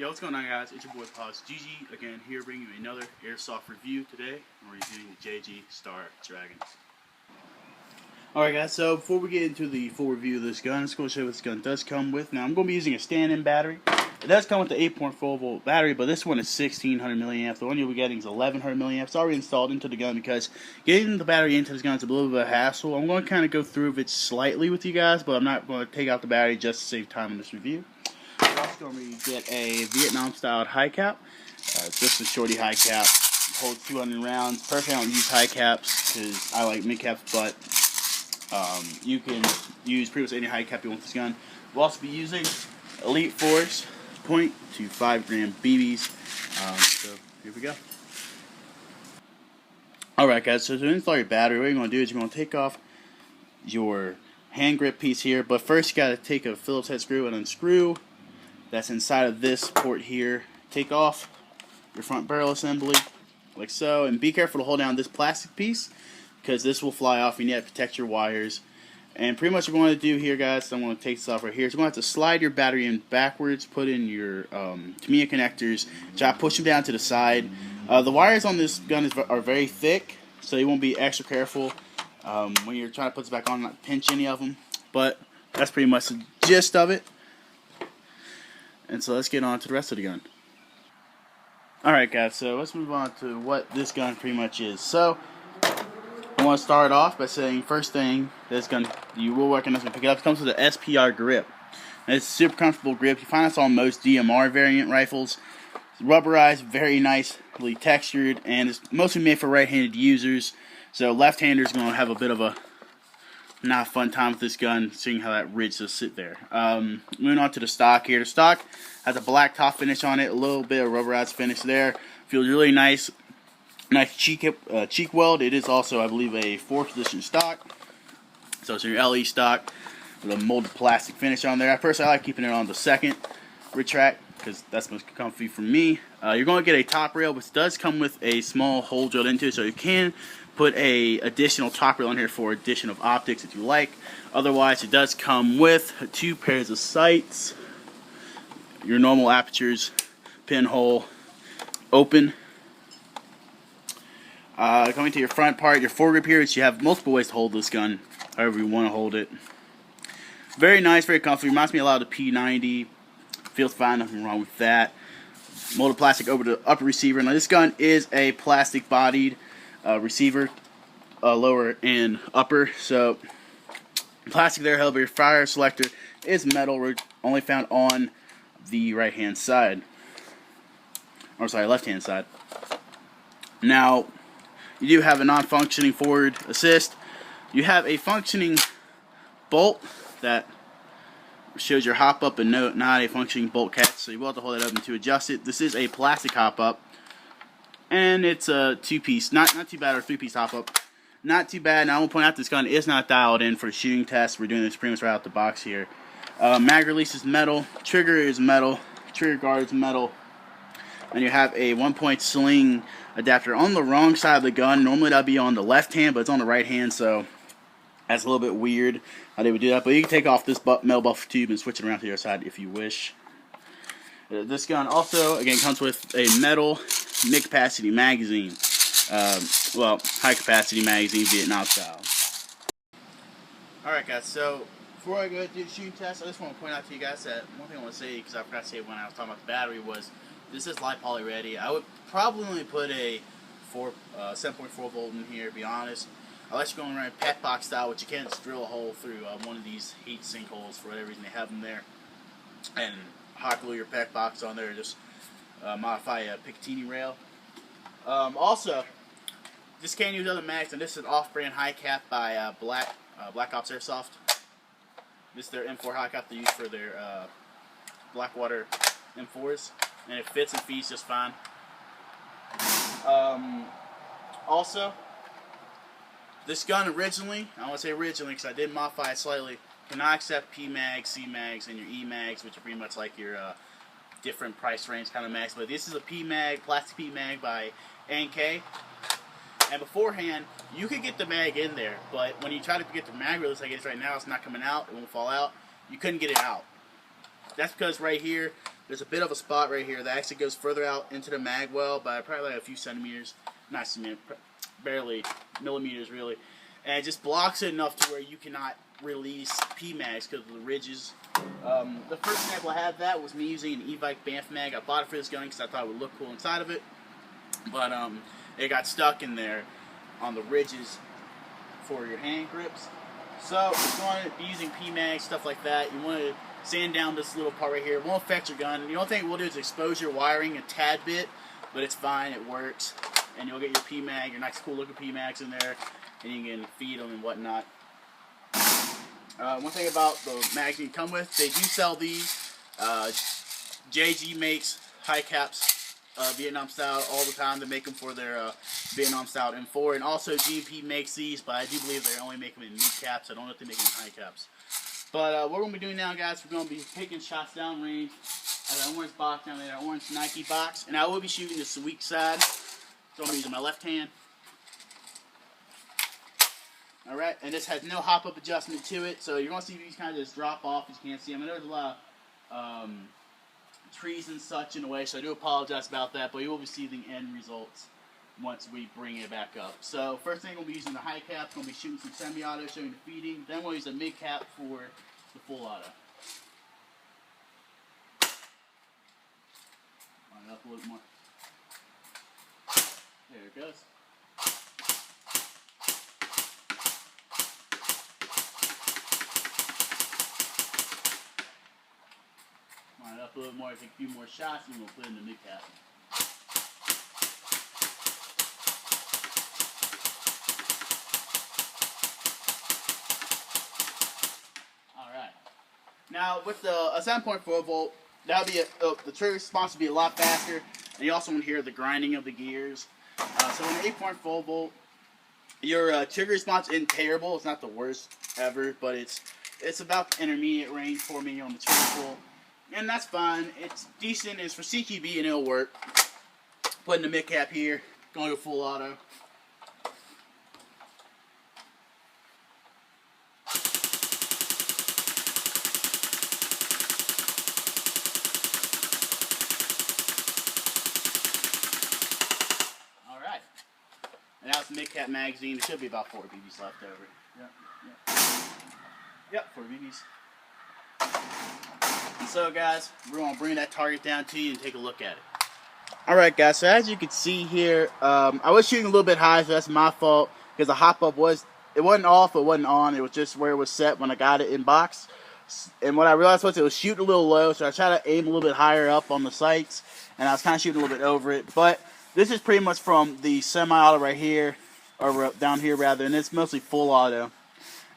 Yo, what's going on, guys? It's your boy Pause GG again here, bringing you another airsoft review today. We're reviewing the JG Star Dragons. Alright, guys, so before we get into the full review of this gun, let's go show you what this gun does come with. Now, I'm going to be using a stand-in battery. It does come with the 8.4 volt battery, but this one is 1600 milliamps. The one you'll be getting is 1100 milliamps. It's already installed into the gun because getting the battery into this gun is a little bit of a hassle. I'm going to kind of go through it slightly with you guys, but I'm not going to take out the battery just to save time in this review. I'm also going to get a Vietnam-styled high cap. Just a shorty high cap. Holds 200 rounds. Personally, I don't use high caps because I like mid caps, but you can use pretty much any high cap you want with this gun. We'll also be using Elite Force .25 gram BBs. So here we go. Alright, guys, so to install your battery, what you're going to do is you're going to take off your hand grip piece here, but first you got to take a Phillips head screw and unscrew that's inside of this port here. Take off your front barrel assembly like so, and be careful to hold down this plastic piece because this will fly off. You need to protect your wires. And pretty much what you're going to do here, guys, so I'm going to take this off right here, is you're going to have to slide your battery in backwards, put in your Tamiya connectors, try to push them down to the side. The wires on this gun are very thick, so you won't be extra careful when you're trying to put this back on, not pinch any of them. But that's pretty much the gist of it. And so let's get on to the rest of the gun. Alright, guys, so let's move on to what this gun pretty much is. So I want to start off by saying, first thing, this gun, you will recognize when you pick it up, it comes with an SPR grip. And it's a super comfortable grip. You find this on most DMR variant rifles. It's rubberized, very nicely textured, and it's mostly made for right-handed users. So left-handers going to have a bit of a not fun time with this gun, seeing how that ridge just sit there. Moving on to the stock here. The stock has a black top finish on it, a little bit of rubberized finish there. Feels really nice. Nice cheek weld. It is also, I believe, a 4th position stock. So it's your LE stock with a molded plastic finish on there. Personally, I like keeping it on the 2nd retract because that's most comfy for me. You're going to get a top rail, which does come with a small hole drilled into it, so you can put a additional top rail in here for addition of optics if you like. Otherwise, it does come with 2 pairs of sights, your normal apertures, pinhole, open. Coming to your front part, your foregrip here, you have multiple ways to hold this gun, however you want to hold it. Very nice, very comfy. Reminds me a lot of the P90. Feels fine, nothing wrong with that. Molded plastic over the upper receiver. Now this gun is a plastic bodied receiver, lower and upper. So plastic there, however, your fire selector is metal, only found on the right hand side. Or sorry, left hand side. Now you do have a non-functioning forward assist. You have a functioning bolt that shows your hop up and not a functioning bolt catch, so you will have to hold it open to adjust it. This is a plastic hop up, and it's a 2-piece, not too bad, or 3-piece hop up. Not too bad. Now I will point out this gun is not dialed in for the shooting test. We're doing this pretty much right out the box here. Mag release is metal, trigger is metal, trigger guard is metal, and you have a 1-point sling adapter on the wrong side of the gun. Normally that would be on the left hand, but it's on the right hand, so that's a little bit weird how they would do that. But you can take off this metal buffer tube and switch it around to the other side if you wish. This gun also, again, comes with a metal mid-capacity magazine. Well, high-capacity magazine, Vietnam style. Alright, guys, so before I go do the shooting test, I just want to point out to you guys that one thing I want to say, because I forgot to say when I was talking about the battery, was this is light poly ready. I would probably only put a 7.4 volt in here, to be honest. Unless you're going around pet box style, which you can't just drill a hole through one of these heat sink holes for whatever reason they have them there, and hot glue your pet box on there, or just modify a Picatinny rail. Also, this can use other mags, and this is an off-brand high cap by Black Ops Airsoft. This is their M4 high cap they use for their Blackwater M4s, and it fits and feeds just fine. Also, this gun originally, I want to say originally because I did modify it slightly, cannot accept P-mags, C-mags, and your E-mags, which are pretty much like your different price range kind of mags. But this is a P-mag, plastic P-mag by A&K. And beforehand, you could get the mag in there, but when you try to get the mag release like it is right now, it's not coming out, it won't fall out. You couldn't get it out. That's because right here, there's a bit of a spot right here that actually goes further out into the mag well by probably like a few centimeters, not centimeters, barely millimeters really, and it just blocks it enough to where you cannot release PMags because of the ridges. The first example I had that was me using an Evike Banff mag. I bought it for this gun because I thought it would look cool inside of it, but it got stuck in there on the ridges for your hand grips. So if you want to be using PMags, stuff like that, you want to sand down this little part right here. It won't affect your gun. The only thing it will do is expose your wiring a tad bit, but it's fine, it works. And you'll get your PMag, your nice cool looking PMags in there, and you can feed them and whatnot. One thing about the mags you come with, they do sell these. JG makes high caps Vietnam style all the time. They make them for their Vietnam style M4, and also GMP makes these, but I do believe they only make them in mid caps. I don't know if they make them in high caps. But what we're going to be doing now, guys, we're going to be taking shots down range at that orange box down there, that orange Nike box, and I will be shooting this weak side, so I'm using my left hand. Alright, and this has no hop-up adjustment to it, so you're going to see these kind of just drop off, as you can't see. I mean, there's a lot of trees and such in the way, so I do apologize about that, but you will be seeing the end results once we bring it back up. So, first thing we'll be using the high cap, we'll be shooting some semi-auto, showing the feeding, then we'll use a mid cap for the full auto. Line it up a little more. There it goes. Line it up a little more, take a few more shots, and we'll put in the mid cap. Now, with the 7.4 volt, that'll be the trigger response will be a lot faster, and you also want to hear the grinding of the gears. So, in 8.4 volt, your trigger response isn't terrible. It's not the worst ever, but it's about intermediate range for me on the trigger pull, and that's fine. It's decent. It's for CQB, and it'll work. Putting the mid cap here, going to full auto. And that's the mid cap magazine. There should be about 4 BBs left over. Yep, 4 BBs. And so, guys, we're going to bring that target down to you and take a look at it. Alright, guys, so as you can see here, I was shooting a little bit high, so that's my fault, because the hop-up wasn't off, it wasn't on, it was just where it was set when I got it in box. And what I realized was it was shooting a little low, so I tried to aim a little bit higher up on the sights, and I was kind of shooting a little bit over it, but this is pretty much from the semi-auto right here, or down here rather, and it's mostly full auto.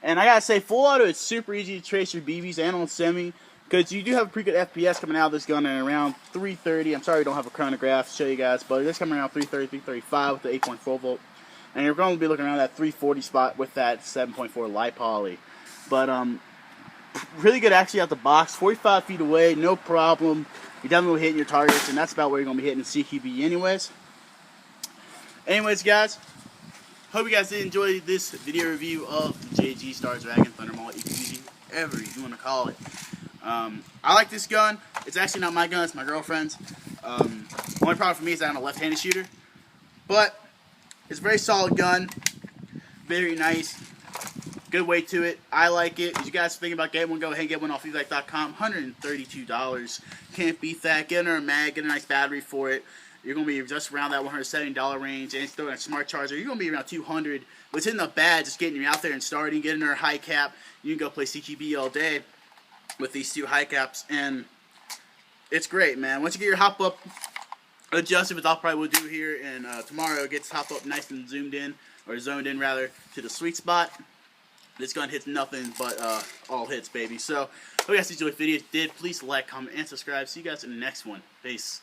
And I gotta say, full auto is super easy to trace your BBs and on semi, because you do have a pretty good FPS coming out of this gun at around 330. I'm sorry we don't have a chronograph to show you guys, but it's coming around 330, 335 with the 8.4 volt. And you're going to be looking around that 340 spot with that 7.4 light poly. But really good actually out the box, 45 feet away, no problem. You're definitely hitting your targets, and that's about where you're going to be hitting the CQB anyways. Anyways, guys, hope you guys did enjoy this video review of the JG Star Dragon Thundermaul EQD, whatever you want to call it. I like this gun. It's actually not my gun, it's my girlfriend's. Only problem for me is that I'm a left-handed shooter. But it's a very solid gun. Very nice. Good weight to it. I like it. If you guys think about getting one, go ahead and get one off Evike.com. $132. Can't beat that. Get her a mag, get a nice battery for it. You're going to be just around that $170 range, and still a smart charger. You're going to be around $200. Which isn't bad, just getting you out there and starting, getting her a high cap. You can go play CQB all day with these 2 high caps, and it's great, man. Once you get your hop up adjusted, which I'll probably will do here, and tomorrow it gets hop up nice and zoomed in, or zoned in rather, to the sweet spot. This gun hits nothing but all hits, baby. So, hope you guys enjoyed the video. If you did, please like, comment, and subscribe. See you guys in the next one. Peace.